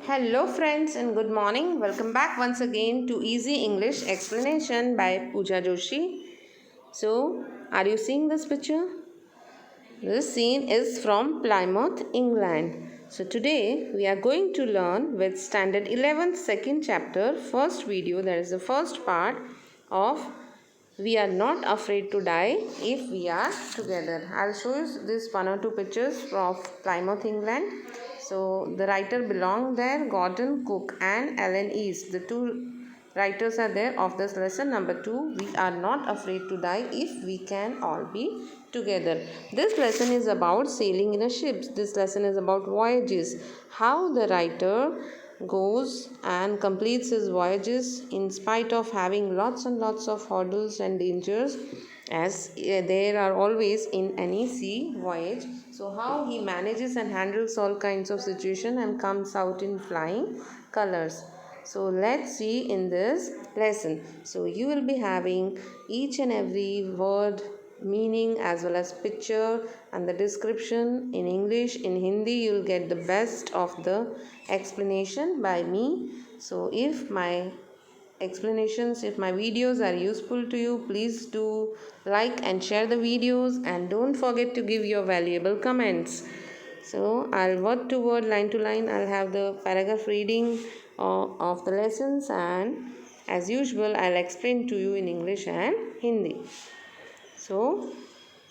Hello friends and good morning. Welcome back once again to Easy English Explanation by Pooja Joshi. So, are you seeing this picture? This scene is from Plymouth, England. So today we are going to learn with Standard 11th second chapter first video, that is the first part of We Are Not Afraid to Die If We Are Together. I'll show you this one or two pictures of Plymouth, England. So the writer belong there, Gordon Cook and Ellen East. The two writers are there of this lesson number 2. We are not afraid to die if we can all be together. This lesson is about sailing in a ship. This lesson is about voyages. How the writer goes and completes his voyages in spite of having lots and lots of hurdles and dangers, as there are always in any sea voyage. So how he manages and handles all kinds of situation and comes out in flying colors. So let's see in this lesson. So you will be having each and every word meaning as well as picture and the description in English. In Hindi you will get the best of the explanation by me. So if my explanations, if my videos are useful to you, please do like and share the videos, and don't forget to give your valuable comments. So I'll word to word, line to line, I'll have the paragraph reading of the lessons, and as usual I'll explain to you in English and Hindi. So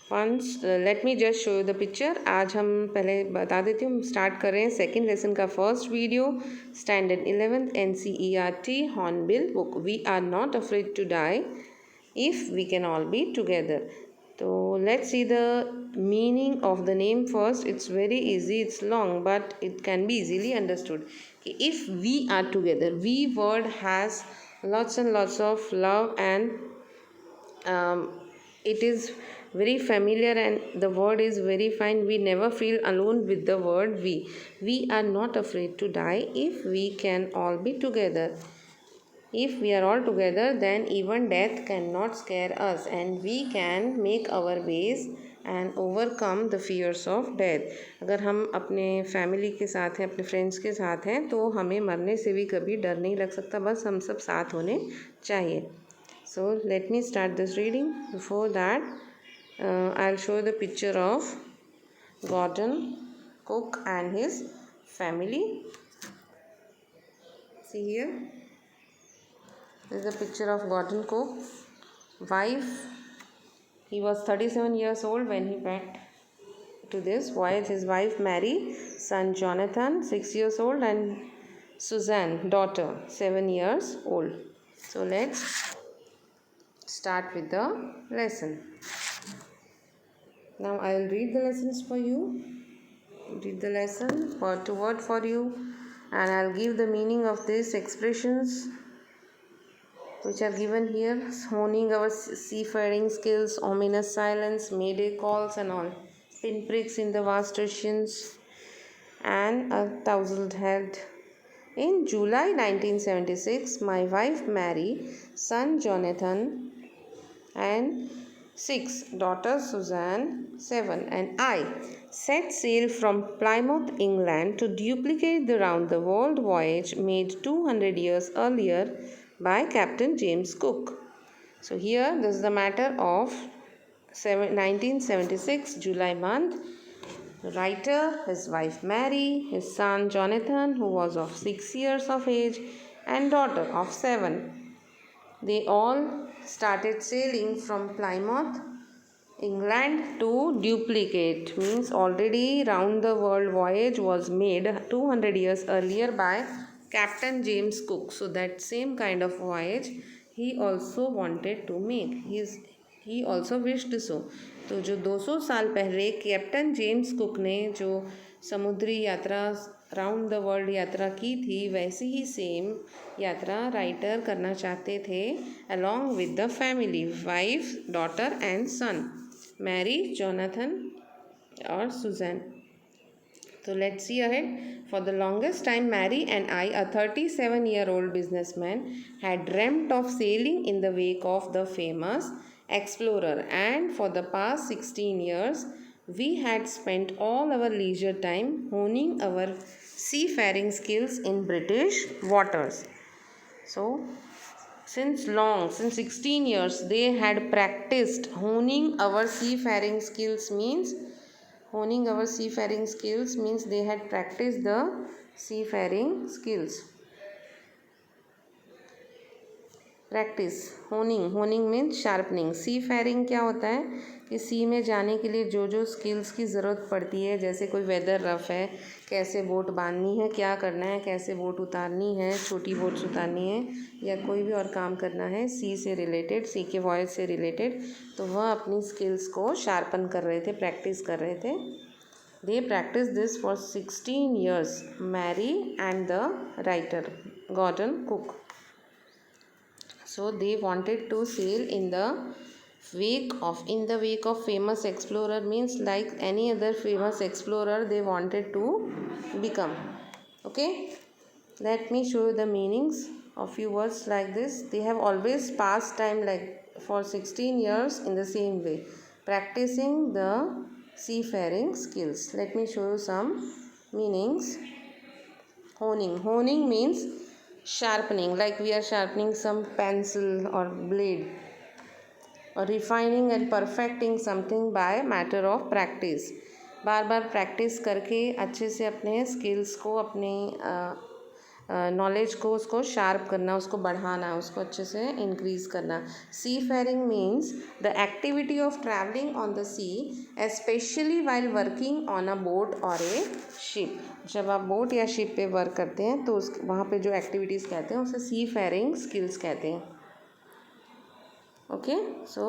once let me just show you the picture. आज हम पहले बता देती हूँ, start कर रहे हैं second lesson का first video, standard 11th NCERT hornbill book, we are not afraid to die if we can all be together. So let's see the meaning of the name first. It's very easy, it's long but it can be easily understood. If we are together, we word has lots and lots of love, and it is very familiar, and the word is very fine. We never feel alone with the word we are not afraid to die if we can all be together. If we are all together, then even death cannot scare us, and we can make our ways and overcome the fears of death. अगर हम अपने family के साथ हैं, अपने friends के साथ हैं, तो हमें मरने से भी कभी डर नहीं लग सकता, बस हम सब साथ होने चाहिए. So let me start this reading. Before that, I'll show the picture of Gordon Cook and his family. See here. This is a picture of Gordon Cook. Wife, he was 37 years old when he went to this voyage. His wife Mary, son Jonathan 6 years old, and Suzanne, daughter 7 years old. So let's start with the lesson. Now I will read the lessons for you. Read the lesson word to word for you, and I'll give the meaning of these expressions which are given here: honing our seafaring skills, ominous silence, mayday calls and all, pinpricks in the vast oceans, and a tousled head. In July 1976, my wife Mary, son Jonathan, and 6, daughter Suzanne 7, and I set sail from Plymouth, England to duplicate the round the world voyage made 200 years earlier by Captain James Cook. So here this is the matter of 1976 July month. The writer, his wife Mary, his son Jonathan, who was of 6 years of age, and daughter of 7. They all started sailing from Plymouth, England to duplicate. Means already round the world voyage was made 200 years earlier by Captain James Cook. So that same kind of voyage he also wanted to make. He also wished so. तो जो 200 साल पहले captain James cook ने जो समुद्री यात्रा round the world यात्रा की थी, वैसी ही सेम यात्रा राइटर करना चाहते थे along with the family, wife, daughter and son, Mary, Jonathan और Suzanne. So let's see ahead. For the longest time, Mary and I, a 37-year-old businessman, had dreamt of sailing in the wake of the famous explorer, and for the past 16 years, We had spent all our leisure time honing our seafaring skills in British waters. So, since 16 years, they had practiced honing our seafaring skills means they had practiced the seafaring skills. Practice honing means sharpening seafaring क्या होता है कि सी में जाने के लिए जो जो स्किल्स की ज़रूरत पड़ती है, जैसे कोई वेदर रफ है, कैसे बोट बांधनी है, क्या करना है, कैसे बोट उतारनी है, छोटी बोट्स उतारनी है या कोई भी और काम करना है सी से रिलेटेड, सी के वॉयस से रिलेटेड, तो वह अपनी स्किल्स को शार्पन कर रहे थे, प्रैक्टिस कर रहे थे. They practiced this for 16 years. Mary and the writer Gordon Cook. So they wanted to sail in the wake of famous explorer, means like any other famous explorer they wanted to become. Okay, let me show you the meanings of few words like this. They have always passed time like for 16 years in the same way, practicing the seafaring skills. Let me show you some meanings. Honing means sharpening, like we are sharpening some pencil or blade, or refining and perfecting something by matter of practice. Bar bar practice करके अच्छे से अपने skills को, अपने knowledge को, उसको sharp करना, उसको बढ़ाना, उसको अच्छे से इंक्रीज़ करना. Seafaring means the activity of travelling on the sea, especially while working on a boat और ए शिप. जब आप बोट या शिप पे वर्क करते हैं तो उस वहाँ पे जो एक्टिविटीज़ कहते हैं उसे सी फेयरिंग स्किल्स कहते हैं. Okay, so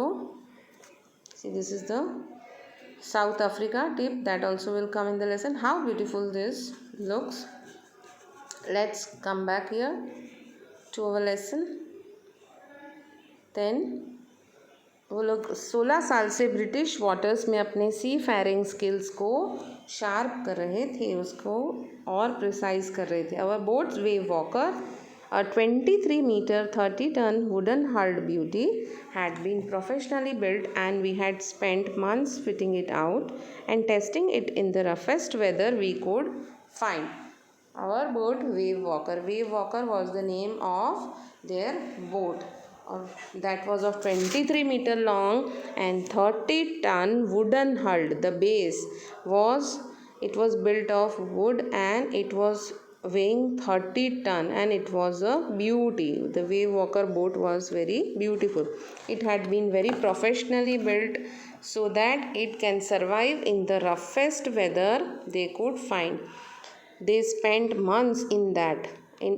see this is the South Africa tip that also will come in the lesson. How beautiful this looks. Let's come back here to our lesson. Then वो लोग 16 साल से British waters में अपने सी fairing skills को sharp कर रहे थे, उसको और प्रिसाइज कर रहे थे. Our boat's wave walker, a 23-meter 30-ton wooden hulled beauty, had been professionally built, and we had spent months fitting it out and testing it in the roughest weather we could find. Our boat wave walker was the name of their boat, that was of 23-meter long and 30-ton wooden hulled. The base was built of wood and it was weighing 30 ton, and it was a beauty. The wave walker boat was very beautiful. It had been very professionally built so that it can survive in the roughest weather they could find. They spent months in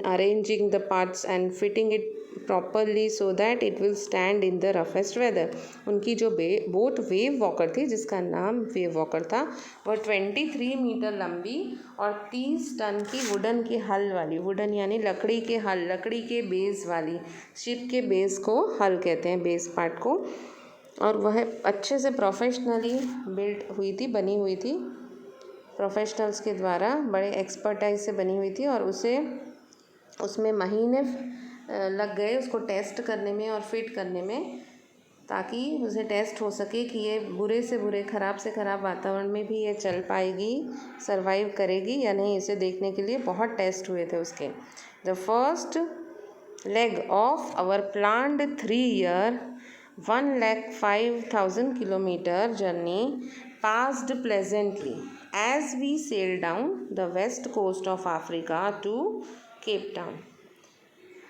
arranging the parts and fitting it properly so that it will stand in the roughest weather. उनकी जो boat wave walker थी, जिसका नाम wave walker था, वह 23 metre लंबी और 30 ton की वुडन की हल वाली, वुडन यानी लकड़ी के हल, लकड़ी के बेस वाली, शिप के बेस को हल कहते हैं, बेस पार्ट को, और वह अच्छे से प्रोफेशनली बिल्ट हुई थी, बनी हुई थी, प्रोफेशनल्स के द्वारा बड़े एक्सपर्टाइज से बनी हुई थी, और उसमें महीने लग गए उसको टेस्ट करने में और फिट करने में, ताकि उसे टेस्ट हो सके कि ये बुरे से बुरे, ख़राब से ख़राब वातावरण में भी ये चल पाएगी, सरवाइव करेगी या नहीं. इसे देखने के लिए बहुत टेस्ट हुए थे उसके. The first leg of our planned 3-year 105,000 kilometer journey passed pleasantly as we sailed down the west coast of Africa to Cape Town.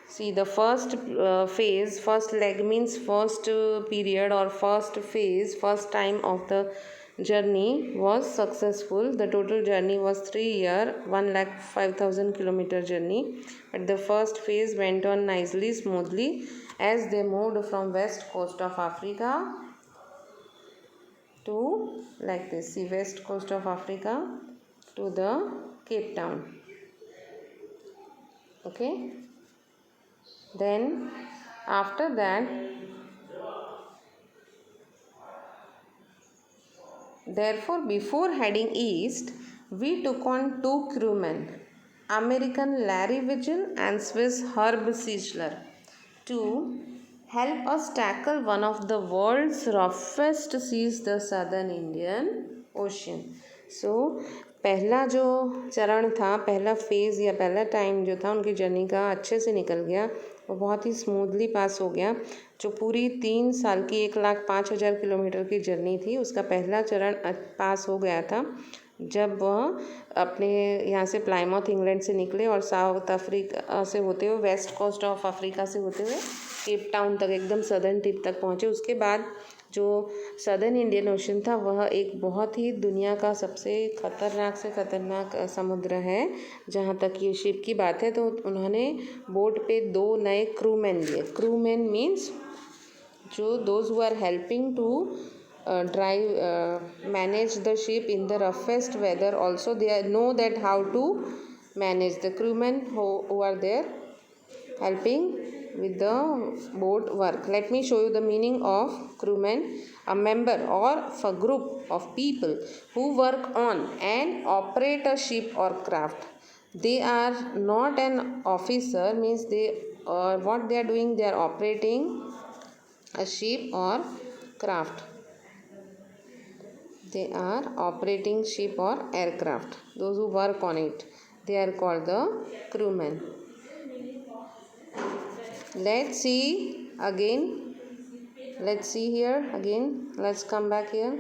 See, the first phase, first leg means first period or first phase, first time of the journey was successful. The total journey was 3-year 105,000 kilometer journey, but the first phase went on nicely, smoothly as they moved from west coast of Africa to, like this, see, west coast of Africa to the Cape Town. Okay, then after that, therefore before heading east, we took on 2 crewmen, American Larry Vigil and Swiss Herb Sichler, to help us tackle one of the world's roughest seas, the Southern Indian ocean. So पहला जो चरण था, पहला phase या पहला time जो था उनकी जर्नी का अच्छे से निकल गया, वो बहुत ही स्मूथली पास हो गया। जो पूरी 3 साल की 1,05,000 किलोमीटर की जर्नी थी, उसका पहला चरण पास हो गया था जब वह अपने यहाँ से प्लाईमाउथ इंग्लैंड से निकले और साउथ अफ्रीका से होते हुए, वेस्ट कोस्ट ऑफ अफ्रीका से होते हुए केप टाउन तक, एकदम सदर्न टिप तक पहुँचे। उसके बाद जो सदर्न इंडियन ओशन था, वह एक बहुत ही दुनिया का सबसे ख़तरनाक से ख़तरनाक समुद्र है। जहाँ तक ये शिप की बात है, तो उन्होंने बोट पे 2 नए क्रूमैन लिए। क्रूमैन मीन्स जो those who are helping to drive manage the ship in the roughest weather. Also they know that how to manage the crewmen who are there helping with the boat work. Let me show you the meaning of crewman. A member or a group of people who work on and operate a ship or craft. They are not an officer, means they what they are doing, they are operating a ship or craft. They are operating ship or aircraft. Those who work on it, they are called the crewmen. Let's see again. Let's see here again. Let's come back here.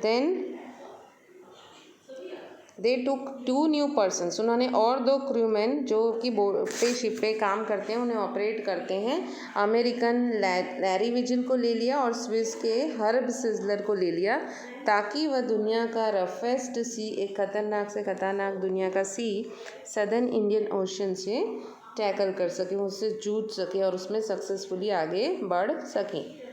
Then they took 2 new persons. उन्होंने और 2 crewman जो कि boat पे ship पे काम करते हैं, उन्हें ऑपरेट करते हैं, अमेरिकन लैरी विजिल को ले लिया और स्विस के हर्ब सिजलर को ले लिया, ताकि वह दुनिया का रफेस्ट सी, एक ख़तरनाक से ख़तरनाक दुनिया का सी, सदर्न इंडियन ओशन से टैकल कर सकें, उससे जूझ सकें और उसमें सक्सेसफुली आगे बढ़ सकें।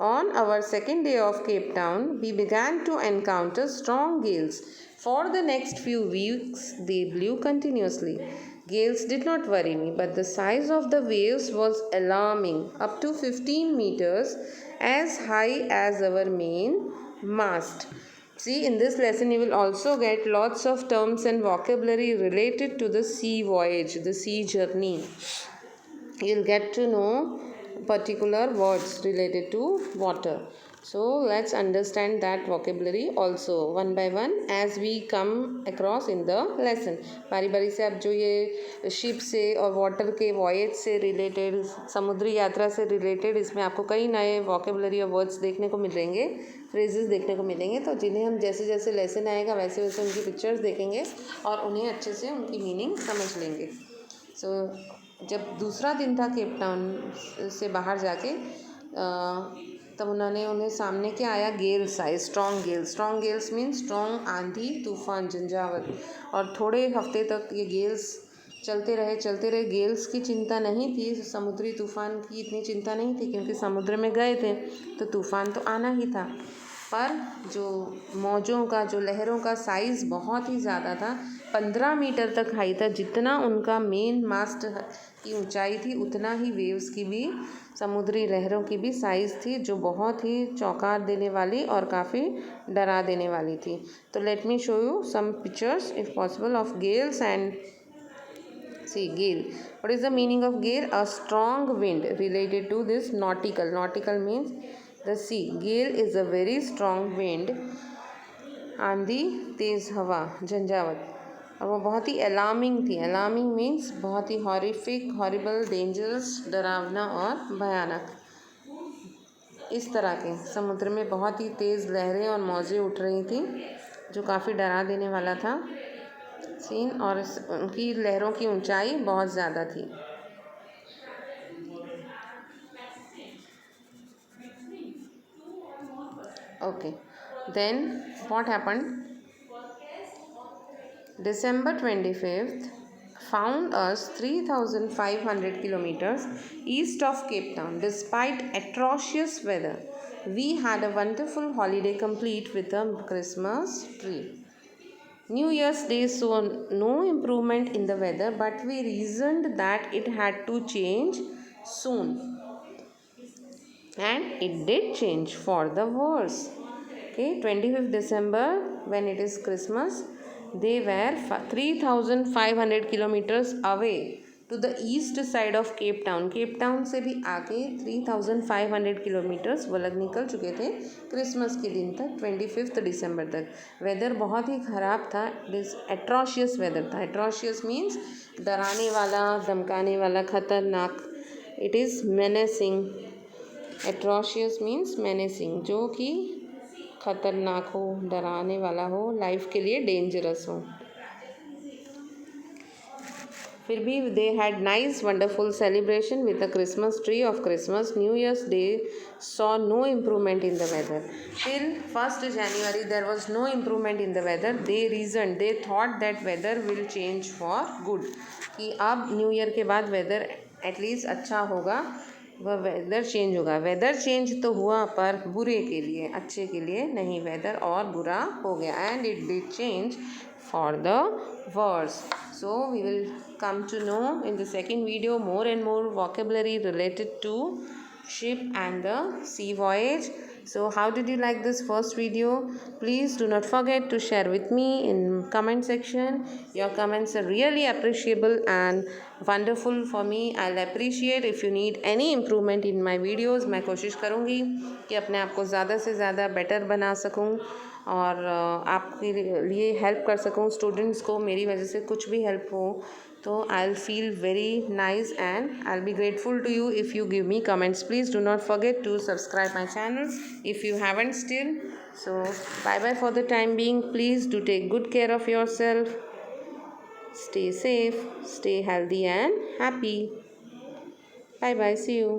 On our second day of Cape Town, we began to encounter strong gales. For the next few weeks, they blew continuously. Gales did not worry me, but the size of the waves was alarming, up to 15 meters, as high as our main mast. See, in this lesson you will also get lots of terms and vocabulary related to the sea voyage, the sea journey. You'll get to know particular words related to water. So let's understand that vocabulary also one by one as we come across in the lesson. बारी बारी से अब जो ये ship से और water के voyage से रिलेटेड, समुद्री यात्रा से रिलेटेड, इसमें आपको कई नए वॉकेबलरी और वर्ड्स देखने को मिलेंगे, फ्रेजेस देखने को मिलेंगे, तो जिन्हें हम जैसे जैसे लेसन आएगा वैसे वैसे उनकी पिक्चर्स देखेंगे और उन्हें अच्छे से उनकी मीनिंग समझ लेंगे। जब दूसरा दिन था केप टाउन से बाहर जाके, तब उन्हें सामने क्या आया, गेल्स आए, strong Gales. Strong Gales means strong आंधी, तूफान, झंझावत। और थोड़े हफ्ते तक ये गेल्स चलते रहे। गेल्स की चिंता नहीं थी, समुद्री तूफान की इतनी चिंता नहीं थी, क्योंकि समुद्र में गए थे तो तूफान तो आना ही था। पर जो मौजों का, जो लहरों का साइज़ बहुत ही ज़्यादा था, 15 मीटर तक हाई था। जितना उनका मेन मास्ट की ऊंचाई थी, उतना ही वेव्स की भी, समुद्री लहरों की भी साइज़ थी, जो बहुत ही चौंका देने वाली और काफ़ी डरा देने वाली थी। तो let me show you some pictures if possible of gales and sea gale. What is the meaning of gale? A strong wind related to this nautical. Nautical means the sea. Gale is a very strong wind. आंधी, तेज़ हवा, झंझावत। और वो बहुत ही alarming थी। Alarming means बहुत ही horrific, horrible, dangerous, डरावना और भयानक। इस तरह के समुद्र में बहुत ही तेज़ लहरें और मौजें उठ रही थी, जो काफ़ी डरा देने वाला था सीन, और उनकी लहरों की ऊंचाई बहुत ज़्यादा थी। Okay, then what happened? December 25th found us 3,500 kilometers east of Cape Town. Despite atrocious weather, we had a wonderful holiday complete with a Christmas tree. New Year's Day saw no improvement in the weather, but we reasoned that it had to change soon. And it did change for the worse. Okay, 25th December, when it is Christmas, they were 3,500 kilometers away to the east side of Cape Town. Cape Town से भी आगे 3500 kilometres वो लोग निकल चुके थे Christmas के दिन तक, 25 दिसंबर तक. वेदर बहुत ही ख़राब था. इट इज़ एट्रोशियस वेदर था. एट्रोशियस मीन्स डराने वाला, धमकाने वाला, खतरनाक. It is menacing. Atrocious means menacing, जो कि खतरनाक हो, डराने वाला हो, लाइफ के लिए डेंजरस हो. फिर भी they had nice wonderful celebration with the Christmas tree of Christmas. New year's day saw no improvement in the weather. Till 1 January there was no improvement in the weather. They thought that weather will change for good, कि अब new year के बाद weather at least अच्छा होगा, वह weather change होगा. Weather change तो हुआ पर बुरे के लिए, अच्छे के लिए नहीं. वेदर और बुरा हो गया. And it did change for the worse. So we will come to know in the second video more and more vocabulary related to ship and the sea voyage. So how did you like this first video? Please do not forget to share with me in comment section. Your comments are really appreciable and wonderful for me. I'll appreciate if you need any improvement in my videos. मैं कोशिश करूँगी कि अपने आप को ज़्यादा से ज़्यादा बेटर बना सकूँ और आपके लिए हेल्प कर सकूँ. स्टूडेंट्स को मेरी वजह से कुछ भी हेल्प हो तो I will feel very nice and I will be grateful to you if you give me comments. Please do not forget to subscribe my channel if you haven't still. So bye bye for the time being. Please do take good care of yourself. Stay safe, stay healthy and happy. Bye bye. See you.